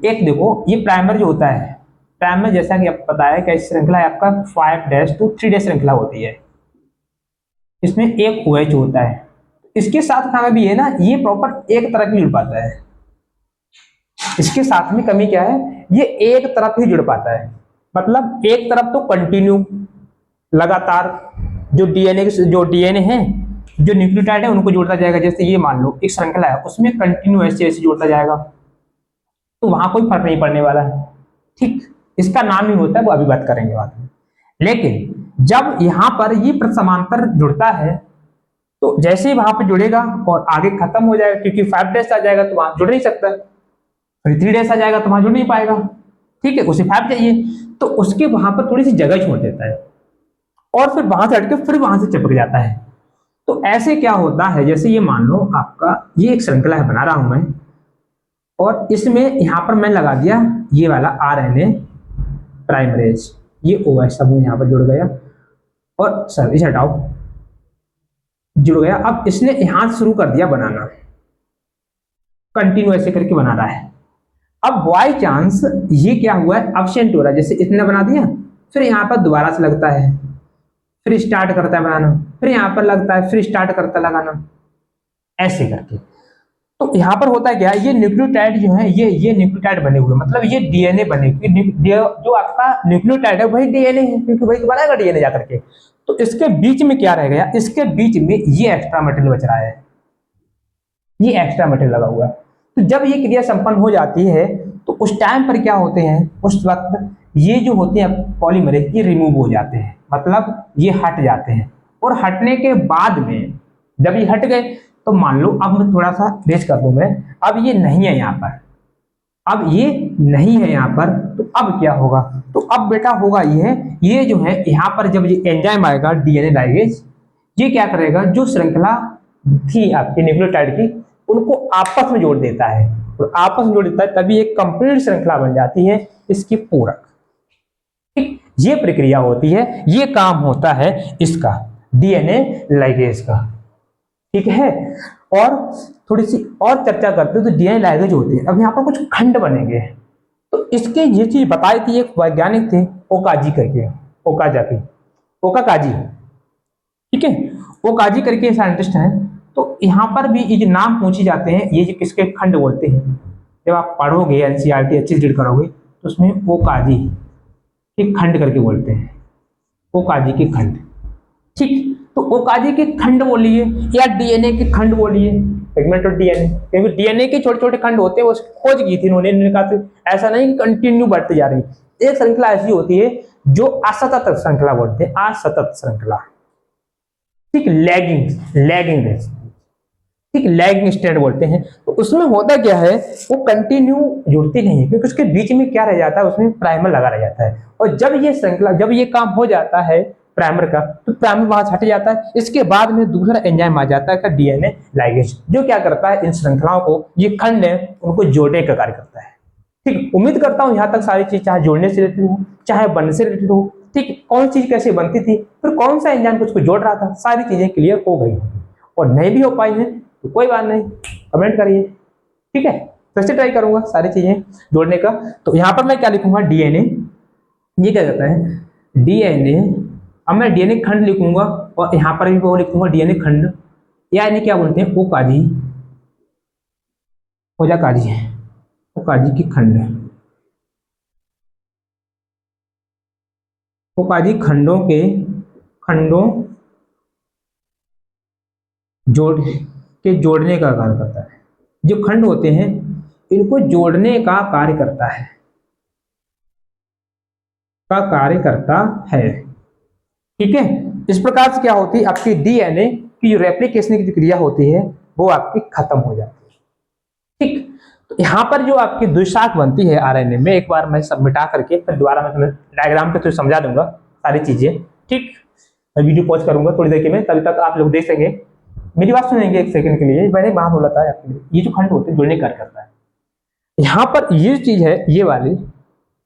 एक देखो, ये प्राइमर जो होता है, प्राइमर जैसा कि आपको पता है कि श्रृंखला आपका 5' to 3' श्रृंखला होती है, इसमें एक OH होता है। इसके साथ काम भी है ना, ये प्रॉपर एक तरफ ही जुड़ पाता है, इसके साथ में कमी क्या है, ये एक तरफ ही जुड़ पाता है, मतलब एक तरफ तो कंटिन्यू लगातार जो डीएनए है, जो न्यूक्लियोटाइड है, उनको जोड़ता जाएगा। जैसे ये मान लो एक श्रृंखला है, उसमें कंटिन्यू ऐसे जोड़ता जाएगा, तो वहां कोई फर्क नहीं पड़ने वाला है। ठीक, इसका नाम ही होता है, वो अभी बात करेंगे बाद में। लेकिन जब यहाँ पर ये समांतर जुड़ता है, तो जैसे ही वहां पर जुड़ेगा और आगे खत्म हो जाएगा, क्योंकि 5' आ जाएगा तो वहां जुड़ नहीं सकता, 3' आ जाएगा तो वहां जुड़ नहीं पाएगा। ठीक है, उसे 5 चाहिए, तो उसके वहां पर थोड़ी सी जगह छोड़ देता है, और फिर वहां से हटके फिर वहां से चिपक जाता है। तो ऐसे क्या होता है, जैसे ये मान लो आपका ये एक श्रृंखला है बना रहा हूं मैं, और इसमें यहां पर मैं लगा दिया ये वाला RNA प्राइमरेज, ये OH सब यहां पर जुड़ गया, और सर इसे हटाओ, जुड़ गया। अब इसने यहां से शुरू कर दिया बनाना, कंटिन्यू ऐसे करके बना रहा है। अब बाई चांस ये क्या हुआ है, अब्सेंट हो रहा है, जैसे इसने बना दिया, फिर यहां पर दोबारा से लगता है, फिर स्टार्ट करता है बनाना, फिर यहां पर लगता है, फिर स्टार्ट करता है लगाना, ऐसे करके। तो यहां पर होता है क्या, ये न्यूक्लियोटाइड जो है, ये न्यूक्लियोटाइड बने हुए, मतलब ये डीएनए बने हुए, जो आपका न्यूक्लियोटाइड है वही डीएनए है, क्योंकि वही तो बनाएगा डीएनए जाकर के। तो इसके बीच में क्या रह गया, इसके बीच में ये एक्स्ट्रा मटेरियल बच रहा है, ये एक्स्ट्रा मटेरियल लगा हुआ है। तो जब ये क्रिया संपन्न हो जाती है तो उस टाइम पर क्या होते हैं, उस वक्त ये जो होते हैं पॉलीमरेज ये रिमूव हो जाते हैं, मतलब ये हट जाते हैं। और हटने के बाद में जब ये हट गए तो मान लो, अब मैं थोड़ा सा रेस कर दूं मैं, अब ये नहीं है यहाँ पर, अब ये नहीं है यहाँ पर, तो अब क्या होगा, तो अब बेटा होगा ये जो है यहाँ पर जब ये एंजाइम आएगा डीएनए लाइगेज, ये क्या करेगा, जो श्रृंखला थी आपके न्यूक्लियोटाइड की उनको आपस में जोड़ देता है, और आपस में जोड़ देता है तभी एक कंप्लीट श्रृंखला बन जाती है इसकी पूरक। ठीक, ये प्रक्रिया होती है, ये काम होता है इसका डीएनए लाइगेज का। ठीक है, और थोड़ी सी और चर्चा करते हैं, तो डीएनए लाइगेज होते हैं। अब यहाँ पर कुछ खंड बनेंगे, तो इसके ये चीज बताई थी एक वैज्ञानिक थे ओकाजी करके, ओकाकाजी, ठीक है, ओकाजी करके साइंटिस्ट हैं। तो यहाँ पर भी ये जो नाम पूछे जाते हैं, ये जो किसके खंड बोलते हैं, जब आप पढ़ोगे एनसीईआरटी अच्छे से रीड करोगे तो उसमें ओकाजी के खंड करके बोलते हैं, ओकाजी के खंड। ठीक, तो ओकाजी के खंड बोलिए या डीएनए के खंड बोलिए, सेगमेंट ऑफ डीएनए, क्योंकि डीएनए के छोटे छोटे खंड होते हैं, वो खोज की थी इन्होंने कहा था ऐसा नहीं कि कंटिन्यू बढ़ती जा रही, एक श्रृंखला ऐसी होती है जो असतत श्रृंखला बोलते हैं, असतत श्रृंखला। ठीक, लैगिंग रेस, ठीक, लैगिंग स्ट्रैंड बोलते हैं। तो उसमें होता क्या है, वो कंटिन्यू जुड़ती नहीं है, क्योंकि उसके बीच में क्या रह जाता है, उसमें प्राइमर लगा रह जाता है, और जब ये श्रृंखला, जब ये काम हो जाता है प्राइमर का, तो प्राइमर वहां से हट जाता है। इसके बाद में दूसरा एंजाइम आ जाता है डीएनए लाइगेज, जो क्या करता है, इन श्रृंखलाओं को, ये खंड है उनको जोड़ने का कार्य करता है। ठीक, उम्मीद करता हूं यहां तक सारी चीज, चाहे जोड़ने से रिलेटेड हो चाहे बनने से रिलेटेड हो, ठीक, कौन चीज कैसे बनती थी, फिर कौन सा एंजाइम कुछ को जोड़ रहा था, सारी चीजें क्लियर हो गई। और नहीं भी हो पाई है तो कोई बात नहीं, कमेंट करिए, ठीक है, फिर से ट्राई करूंगा सारी चीजें जोड़ने का। तो यहाँ पर मैं क्या लिखूंगा, डीएनए, ये क्या कहता है डीएनए, अब मैं डीएनए खंड लिखूंगा, और यहाँ पर भी वो लिखूंगा डीएनए खंड, यानी क्या बोलते हैं, ओकाजी, ओजाकाजी है, ओकाजी की खंड, ओकाजी खंडों जोड़ने का कार्य करता है। जो खंड होते हैं इनको जोड़ने का कार्य करता है, ठीक है। इस प्रकार से क्या होती है, आपकी डीएनए की जो रेप्लिकेशन की क्रिया होती है वो आपकी खत्म हो जाती है। ठीक, तो यहाँ पर जो आपकी द्विशाख बनती है आरएनए में, एक बार मैं सब मिटा करके फिर दोबारा मैं तुम्हें डायग्राम पे तो समझा दूंगा सारी चीजें। ठीक, मैं वीडियो पॉज करूंगा थोड़ी देर के में, तभी तक आप लोग देख सकेंगे, मेरी बात सुनेंगे एक सेकंड के लिए। मैंने वहां बोला था आपके लिए, ये जो खंड होते हैं जुड़ने का कार्य करता है। यहाँ पर ये चीज है ये वाली,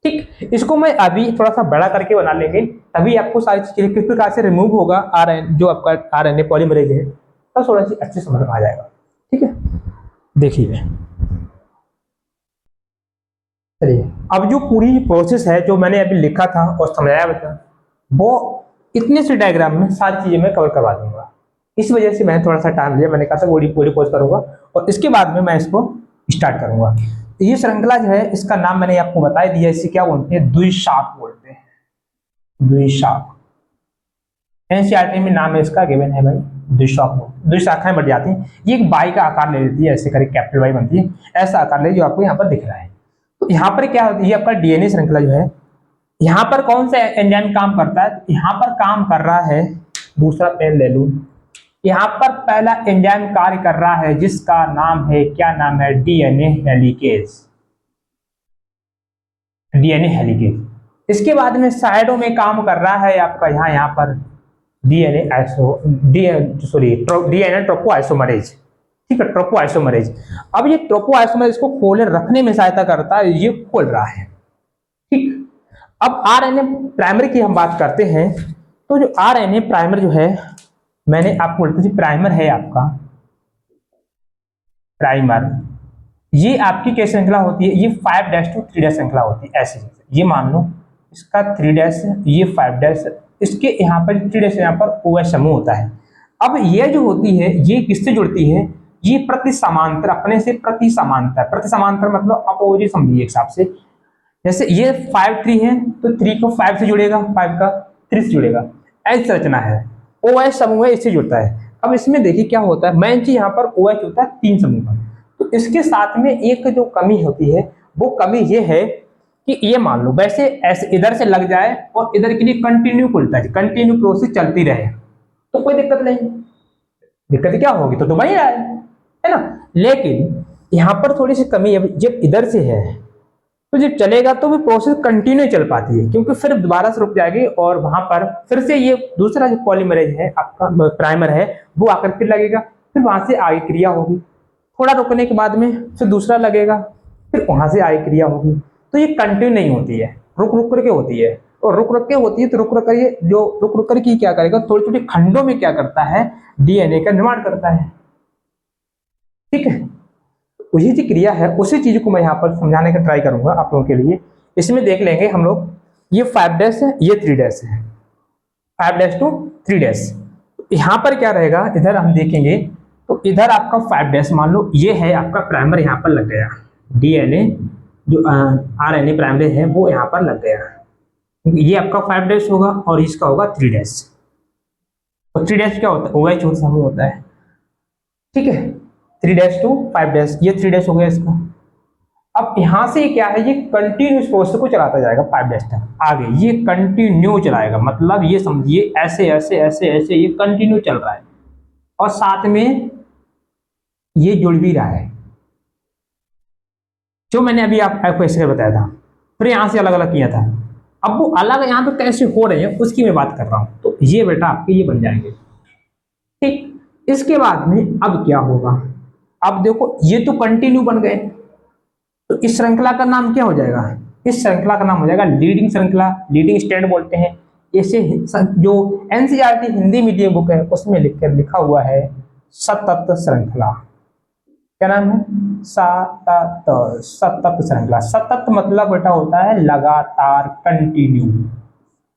ठीक, इसको मैं अभी थोड़ा सा बड़ा करके बना लेंगे, तभी आपको सारी चीजें किस प्रकार से रिमूव होगा आरएनए, जो आपका आरएनए पॉलीमरेज है, तो थोड़ा सी अच्छे समझ में आ जाएगा। ठीक है, देखिए, चलिए, अब जो पूरी प्रोसेस है जो मैंने अभी लिखा था और समझाया था, वो इतने से डायग्राम में सारी चीजें मैं कवर करवा दूंगा। इस वजह से मैंने थोड़ा सा टाइम लिया, मैंने कहा था पूरी पोस्ट करूंगा और इसके बाद में मैं इसको स्टार्ट करूंगा। ये श्रृंखला जो है, इसका नाम मैंने आपको बता दिया, इसे क्या बोलते हैं, द्विशाख बोलते हैं, द्विशाख। एनसीईआरटी में नाम है इसका गिवन है भाई, द्विशाख, द्विशाखाएं बढ़ जाती हैं, ये एक बाई का आकार ले लेती है, ऐसे करके कैपिटल बाई बनती है, ऐसा आकार ले जो आपको यहाँ पर दिख रहा है। तो यहाँ पर क्या होती है, आपका डीएनए श्रृंखला जो है, यहाँ पर कौन सा एंजाइम काम करता है, तो यहाँ पर काम कर रहा है, दूसरा पेन ले लूं, यहाँ पर पहला एंजाइम कार्य कर रहा है जिसका नाम है, क्या नाम है, डीएनए हेलिकेज, डीएनए हेलिकेज। इसके बाद में साइडों में काम कर रहा है आपका यहाँ पर डीएनए ट्रोपो आइसोमरेज, ठीक है, ट्रोपो आइसोमरेज। अब ये ट्रोपो आइसोमरेज को खोले रखने में सहायता करता है, ये खोल रहा है, ठीक। अब आरएनए प्राइमर की हम बात करते हैं, तो जो आरएनए प्राइमर जो है, मैंने आपको बोलता हूं प्राइमर है आपका, प्राइमर ये आपकी क्या श्रृंखला होती है, ये 5' to 3' श्रृंखला होती है, ऐसे ये मान लो इसका 3' ये 5', इसके यहाँ पर 3' यहाँ पर OH समूह होता है। अब ये जो होती है ये किससे जुड़ती है, ये प्रति समांतर, अपने से प्रति समांतर, प्रति समांतर मतलब अपोजिट समझिए एक हिसाब से, जैसे ये 5 3 है तो 3 को 5 से जुड़ेगा, 5 का 3 से जुड़ेगा, ऐसी रचना है। OH समूह है, इससे जुड़ता है। अब इसमें देखिए क्या होता है, मेन चीज यहाँ पर OH होता है 3 समूह का, तो इसके साथ में एक जो कमी होती है वो कमी ये है कि ये मान लो वैसे ऐसे इधर से लग जाए और इधर के लिए कंटिन्यू खुलता है, कंटिन्यू प्रोसेस चलती रहे तो कोई दिक्कत नहीं, दिक्कत क्या होगी तो वही है ना। लेकिन यहाँ पर थोड़ी सी कमी है, जब इधर से है तो जब चलेगा तो वो प्रोसेस कंटिन्यू चल पाती है, क्योंकि फिर दोबारा से रुक जाएगी और वहां पर फिर से ये दूसरा जो पॉलीमरेज है आपका प्राइमर है वो आकर फिर लगेगा, फिर वहां से आगे क्रिया होगी, थोड़ा रुकने के बाद में फिर दूसरा लगेगा, फिर वहां से आगे क्रिया होगी, तो ये कंटिन्यू नहीं होती है, रुक रुक करके होती है। और रुक रुक के होती है तो रुक रुक कर ये जो रुक रुक कर की क्या करेगा, थोड़े छोटे खंडों में क्या करता है, डीएनए का निर्माण करता है, ठीक है। वही जो क्रिया है उसी चीज को मैं यहाँ पर समझाने का ट्राई करूंगा आप लोगों के लिए। इसमें देख लेंगे हम लोग, ये 5' है, ये 3' है, 5' to 3'। यहाँ पर क्या रहेगा, इधर हम देखेंगे तो इधर आपका 5' मान लो ये है आपका प्राइमर, यहाँ पर लग गया डीएनए जो आरएनए प्राइमर है वो यहाँ पर लग गया, ये आपका 5' होगा और इसका होगा 3'। और 3' क्या होता है, OH समूह होता है, ठीक है। 3' to 5', ये 3' हो गया इसका। अब यहां से क्या है, ये कंटिन्यूस प्रोसेस को चलाता जाएगा 5' तक आगे, ये कंटिन्यू चलाएगा, मतलब ये समझिए ऐसे ऐसे ऐसे ऐसे ये कंटिन्यू चल रहा है और साथ में ये जुड़ भी रहा है, जो मैंने अभी आपको ऐसे बताया था, फिर यहां से अलग अलग किया था। अब वो अलग यहाँ पे कैसे हो रहे हैं उसकी मैं बात कर रहा हूं, तो ये बेटा आपके ये बन जाएंगे, ठीक। इसके बाद में अब क्या होगा, अब देखो ये तो कंटिन्यू बन गए, तो इस श्रृंखला का नाम क्या हो जाएगा, इस श्रृंखला का नाम हो जाएगा लीडिंग श्रृंखला, लीडिंग स्ट्रैंड बोलते हैं इसे। जो एनसीईआरटी हिंदी मीडियम बुक है उसमें लिखा हुआ है सतत श्रृंखला, क्या नाम है, सतत श्रृंखला। सतत मतलब बेटा होता है लगातार, कंटिन्यू,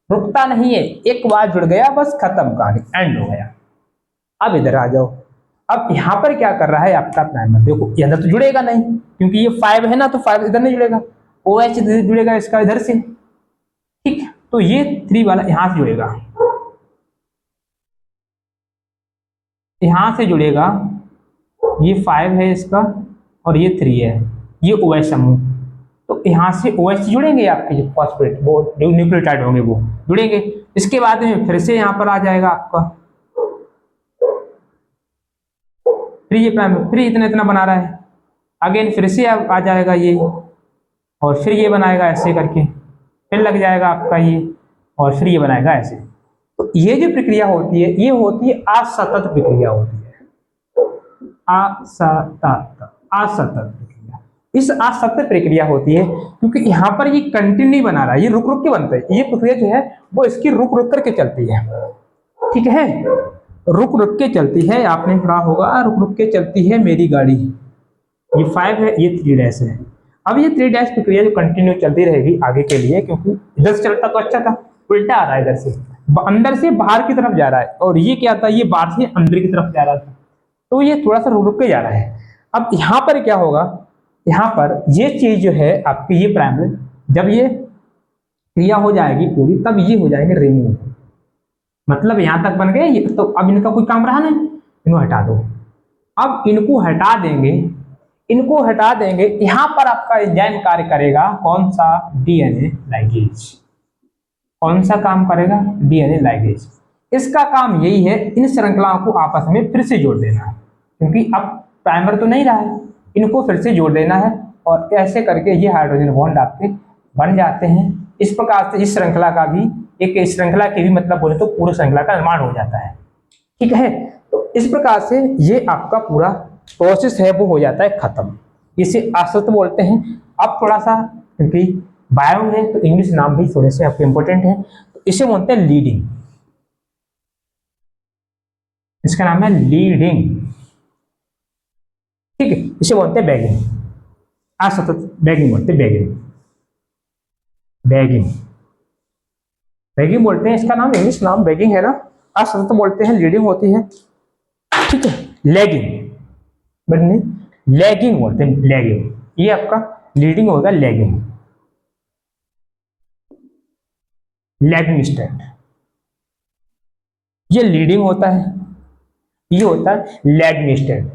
रुकता नहीं है, एक बार जुड़ गया बस खत्म, कहानी एंड हो गया। अब इधर आ जाओ, अब यहां पर क्या कर रहा है आपका प्राइमर, देखो इधर तो जुड़ेगा नहीं क्योंकि ये 5 है ना, तो 5 इधर नहीं जुड़ेगा, OH जुड़ेगा इसका इधर से, ठीक। तो ये 3 वाला यहां से जुड़ेगा, यहां से जुड़ेगा, ये 5 है इसका और ये 3 है, ये OH समूह, तो यहां से OH जुड़ेंगे आपके जो फॉस्फेट, वो जो न्यूक्लियोटाइड होंगे वो जुड़ेंगे। इसके बाद में फिर से यहां पर आ जाएगा आपका, फिर ये प्राइमर, फिर इतना इतना बना रहा है, अगेन फिर से आ जाएगा ये, और फिर ये बनाएगा ऐसे करके, फिर लग जाएगा आपका ये, और फिर ये बनाएगा ऐसे। तो ये जो प्रक्रिया होती है ये होती है असतत प्रक्रिया होती है, असतत प्रक्रिया। इस असतत प्रक्रिया होती है क्योंकि यहाँ पर ये कंटिन्यू बना रहा है, ये रुक रुक के बनता है, ये प्रक्रिया जो है वो इसकी रुक रुक करके चलती है, ठीक है, रुक रुक के चलती है, आपने पढ़ा होगा रुक रुक के चलती है मेरी गाड़ी। ये 5 है, ये 3' है। अब ये 3' प्रक्रिया जो कंटिन्यू चलती रहेगी आगे के लिए, क्योंकि इधर से चलता तो अच्छा था, उल्टा आ रहा है, इधर से अंदर से बाहर की तरफ जा रहा है, और ये क्या था, ये बाहर से अंदर की तरफ जा रहा था, तो ये थोड़ा सा रुक के जा रहा है। अब यहाँ पर क्या होगा, यहाँ पर ये चीज जो है आपकी ये प्राइमर, जब ये क्रिया हो जाएगी पूरी तब ये हो जाएंगे रिमूव, मतलब यहां तक बन गए ये, तो अब इनका कोई काम रहा नहीं, इनको हटा दो। अब इनको हटा देंगे, इनको हटा देंगे, यहां पर आपका एंजाइम कार्य करेगा, कौन सा, डीएनए लाइगेज। कौन सा काम करेगा, डीएनए लाइगेज। इसका काम यही है इन श्रृंखलाओं को आपस में फिर से जोड़ देना है, क्योंकि अब प्राइमर तो नहीं रहा है, इनको फिर से जोड़ देना है, और ऐसे करके ये हाइड्रोजन बॉन्ड आपके बन जाते हैं। इस प्रकार से इस श्रृंखला का भी एक श्रृंखला की भी मतलब बोले तो पूरी श्रृंखला का निर्माण हो जाता है। ठीक है, तो इस प्रकार से ये आपका पूरा प्रोसेस है वो हो जाता है खत्म। इसे असत्य बोलते हैं। अब थोड़ा सा क्योंकि बायो है तो इंग्लिश नाम भी थोड़े से आपके इंपॉर्टेंट है, तो इसे बोलते हैं लीडिंग। इसका नाम है लीडिंग। ठीक है, इसे बोलते हैं बैगिंग। असतत बैगिंग बोलते हैं, बैगिंग बैगिंग बैगिंग बोलते हैं। इसका नाम इंग्लिश नाम बैगिंग है ना। असतत बोलते हैं लीडिंग होती है। ठीक है, लैगिंग बट नहीं, लैगिंग बोलते हैं, लैगिंग। ये आपका लीडिंग होगा, लैगिंग, लैगिंग स्टैंड। ये लीडिंग होता है, ये होता है लैगिंग स्टैंड।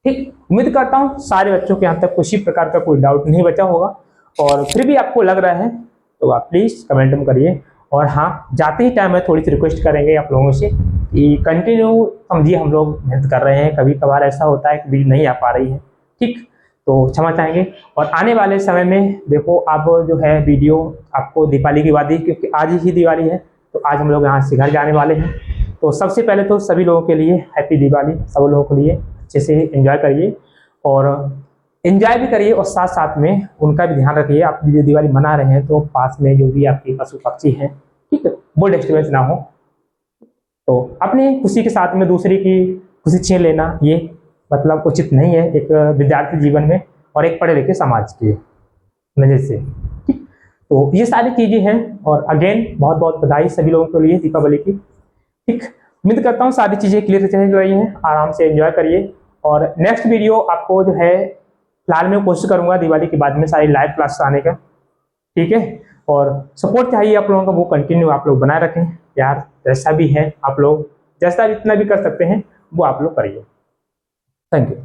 ठीक, उम्मीद करता हूं सारे बच्चों के यहाँ तक किसी प्रकार का कोई डाउट नहीं बचा होगा, और फिर भी आपको लग रहा है तो आप प्लीज कमेंट में करिए। और हाँ, जाते ही टाइम में थोड़ी सी रिक्वेस्ट करेंगे आप लोगों से कि कंटिन्यू समझिए, हम लोग मेहनत कर रहे हैं, कभी कभार ऐसा होता है कि वीडियो नहीं आ पा रही है। ठीक, तो क्षमा चाहेंगे। और आने वाले समय में देखो, अब जो है वीडियो आपको दीपावली की बाद ही, क्योंकि आज ही दिवाली है, तो आज हम लोग यहाँ से घर जाने वाले हैं। तो सबसे पहले तो सभी लोगों के लिए हैप्पी दिवाली, सब लोगों के लिए अच्छे से एंजॉय करिए, और एंजॉय भी करिए और साथ साथ में उनका भी ध्यान रखिए। आप जो दिवाली मना रहे हैं तो पास में जो भी आपके पशु पक्षी हैं, ठीक है, वो डिस्टर्बेंस ना हो। तो अपनी खुशी के साथ में दूसरे की खुशी छीन लेना ये मतलब उचित नहीं है एक विद्यार्थी जीवन में और एक पढ़े लिखे समाज के नज़र से। ठीक, तो ये सारी चीज़ें हैं। और अगेन बहुत बहुत बधाई सभी लोगों के लिए दीपावली की। ठीक, उम्मीद करता हूँ सारी चीज़ें क्लियर चल रही हैं, आराम से एंजॉय करिए। और नेक्स्ट वीडियो आपको जो है फिलहाल मैं कोशिश करूंगा दिवाली के बाद में सारी लाइव क्लास आने का। ठीक है, और सपोर्ट चाहिए आप लोगों का, वो कंटिन्यू आप लोग बनाए रखें यार। जैसा भी है आप लोग, जैसा जितना भी कर सकते हैं वो आप लोग करिए। Thank you.